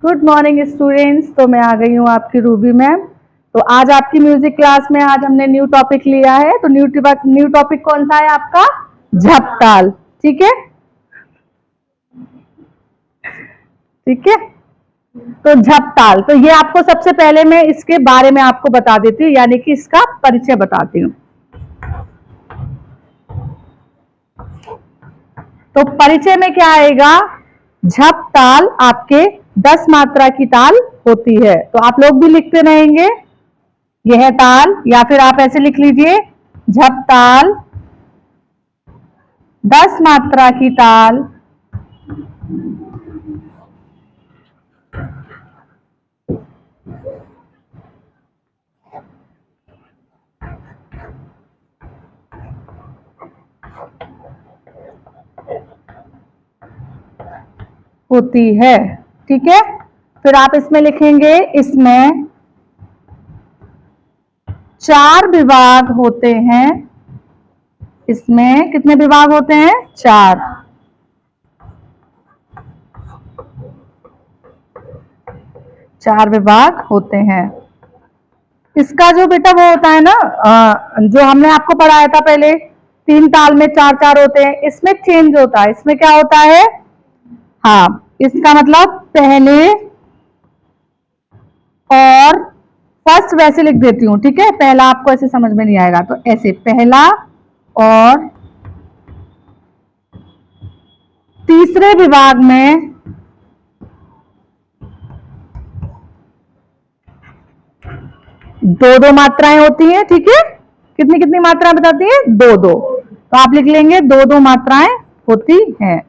Good morning students. तो मैं आ गई हूँ आपकी रूबी मैम। तो आज आपकी म्यूजिक क्लास में आज हमने न्यू टॉपिक लिया है। तो न्यू टॉपिक कौन सा है आपका? झपताल। ठीक है, ठीक है। तो झपताल, तो ये आपको सबसे पहले मैं इसके बारे में आपको बता देती हूँ, यानी कि इसका परिचय बताती हूँ। तो परिचय में क्या आएगा? झपताल आपके 10 मात्रा की ताल होती है। तो आप लोग भी लिखते रहेंगे यह ताल, या फिर आप ऐसे लिख लीजिए झपताल 10 मात्रा की ताल होती है। ठीक है, फिर आप इसमें लिखेंगे इसमें 4 विभाग होते हैं। इसमें कितने विभाग होते हैं? 4। 4 विभाग होते हैं। इसका जो बेटा वो होता है ना, जो हमने आपको पढ़ाया था पहले, 3 ताल में 4 4 होते हैं, इसमें चेंज होता है। इसमें क्या होता है? हाँ, इसका मतलब पहले और फर्स्ट वैसे लिख देती हूं। ठीक है, पहला आपको ऐसे समझ में नहीं आएगा, तो ऐसे पहला और तीसरे विभाग में दो दो मात्राएं होती हैं। ठीक है, कितनी कितनी मात्राएं बताती हैं? दो दो। तो आप लिख लेंगे दो दो मात्राएं होती हैं।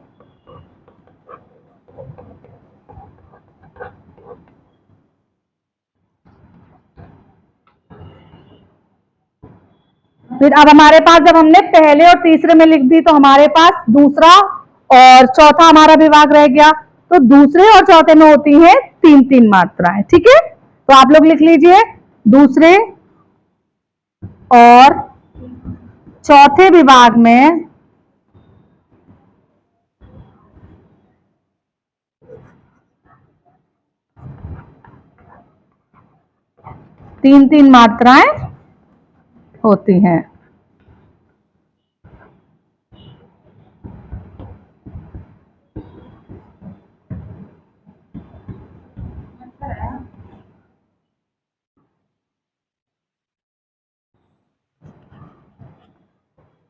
फिर अब हमारे पास, जब हमने पहले और तीसरे में लिख दी, तो हमारे पास दूसरा और चौथा हमारा विभाग रह गया। तो दूसरे और चौथे में होती है 3-3 मात्राएं। ठीक है, तो आप लोग लिख लीजिए दूसरे और चौथे विभाग में 3-3 मात्राएं होती हैं।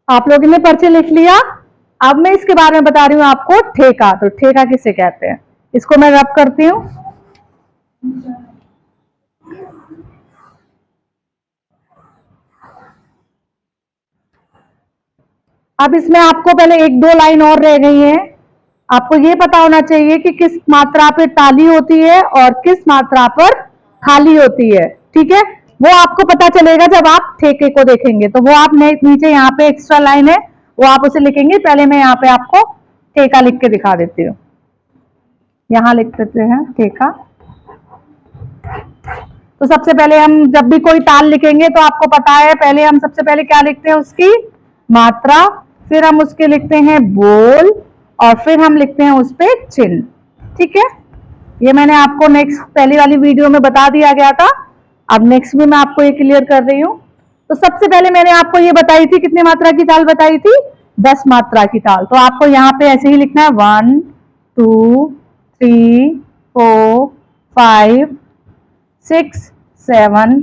आप लोगों ने पर्चे लिख लिया। अब मैं इसके बारे में बता रही हूं आपको ठेका। तो ठेका किसे कहते हैं? इसको मैं रब करती हूं। अब इसमें आपको पहले 1-2 लाइन और रह गई है। आपको ये पता होना चाहिए कि किस मात्रा पर ताली होती है और किस मात्रा पर खाली होती है। ठीक है, वो आपको पता चलेगा जब आप ठेके को देखेंगे। तो वो आप नीचे यहाँ पे एक्स्ट्रा लाइन है, वो आप उसे लिखेंगे। पहले मैं यहाँ पे आपको ठेका लिख के दिखा देती हूँ। यहां लिख देते हैं ठेका। तो सबसे पहले हम जब भी कोई ताल लिखेंगे तो आपको पता है, पहले हम सबसे पहले क्या लिखते हैं? उसकी मात्रा, फिर हम उसके लिखते हैं बोल, और फिर हम लिखते हैं उस पर चिन्ह। ठीक है, ये मैंने आपको नेक्स्ट पहली वाली वीडियो में बता दिया गया था। अब नेक्स्ट भी मैं आपको ये क्लियर कर रही हूँ। तो सबसे पहले मैंने आपको ये बताई थी, कितने मात्रा की ताल बताई थी? 10 मात्रा की ताल। तो आपको यहाँ पे ऐसे ही लिखना है 1 2 3 4 5 6 7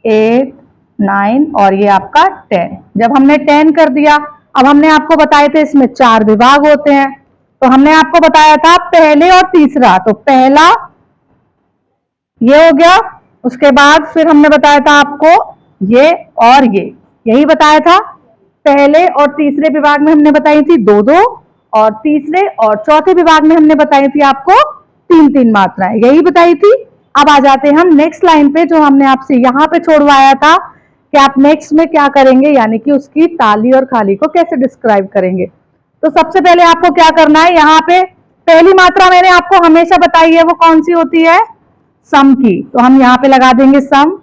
8 9 और ये आपका 10। जब हमने 10 कर दिया, अब हमने आपको बताए थे इसमें 4 विभाग होते हैं। तो हमने आपको बताया था पहले और तीसरा। तो पहला ये हो गया, उसके बाद फिर हमने बताया था आपको ये और ये, यही बताया था। पहले और तीसरे विभाग में हमने बताई थी 2-2, और तीसरे और चौथे विभाग में हमने बताई थी आपको 3-3 मात्राएं, यही बताई थी। अब आ जाते हैं हम नेक्स्ट लाइन पे, जो हमने आपसे यहां पे छोड़वाया था कि आप नेक्स्ट में क्या करेंगे, यानी कि उसकी ताली और खाली को कैसे डिस्क्राइब करेंगे। तो सबसे पहले आपको क्या करना है, यहाँ पे पहली मात्रा मैंने आपको हमेशा बताई है, वो कौन सी होती है? सम की। तो हम यहाँ पे लगा देंगे सम।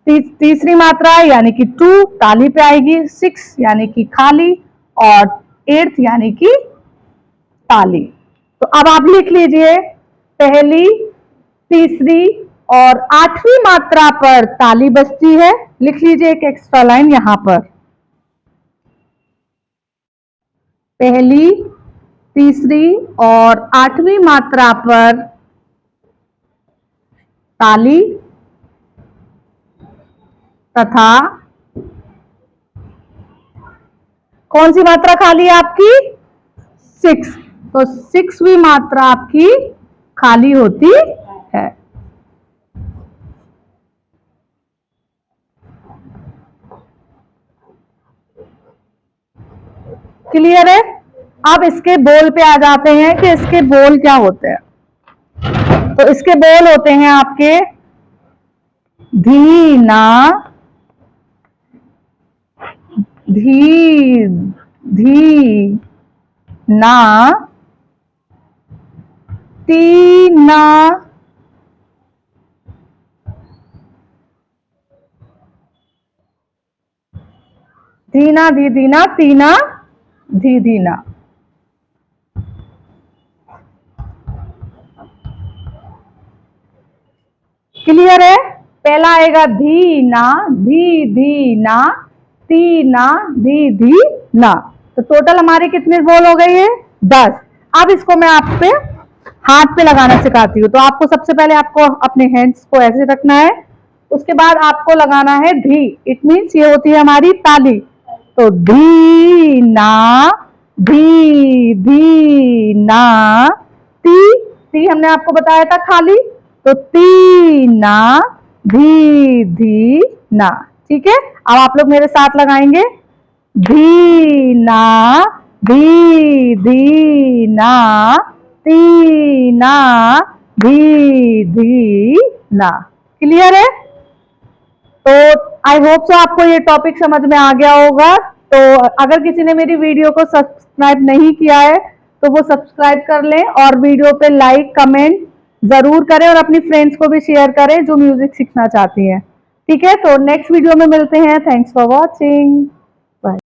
तीसरी मात्रा यानी कि 2 ताली पे आएगी, 6 यानी कि खाली, और 8 यानी कि ताली। तो अब आप लिख लीजिए पहली तीसरी और आठवीं मात्रा पर ताली बजती है। लिख लीजिए एक एक्स्ट्रा लाइन यहां पर। पहली, तीसरी और आठवीं मात्रा पर ताली तथा कौन सी मात्रा खाली है आपकी? 6। तो 6वीं मात्रा आपकी खाली होती है। क्लियर है? अब इसके बोल पे आ जाते हैं कि इसके बोल क्या होते हैं। तो इसके बोल होते हैं आपके धीना, धी, धी ना, तीना, धीना, धी दीना, तीना, धी दीना। क्लियर है? पहला आएगा धीना, धी दीना, तीना, धी धी ना। तो टोटल हमारे कितने बोल हो गए ये? 10। अब इसको मैं आप पे हाथ पे लगाना सिखाती हूँ। तो आपको सबसे पहले आपको अपने हैंड्स को ऐसे रखना है, उसके बाद आपको लगाना है धी। इट मीन्स ये होती है हमारी ताली। तो धी ना, धी धी ना, ती हमने आपको बताया था खाली। तो तीना, धी धी ना। ठीक है, अब आप लोग मेरे साथ लगाएंगे। धीना, धी धी ना, तीना, धी धी ना। क्लियर है? तो आई होप सो आपको ये टॉपिक समझ में आ गया होगा। तो अगर किसी ने मेरी वीडियो को सब्सक्राइब नहीं किया है तो वो सब्सक्राइब कर लें और वीडियो पे लाइक कमेंट जरूर करें और अपनी फ्रेंड्स को भी शेयर करें जो म्यूजिक सीखना चाहती हैं। ठीक है, तो नेक्स्ट वीडियो में मिलते हैं। Thanks for watching.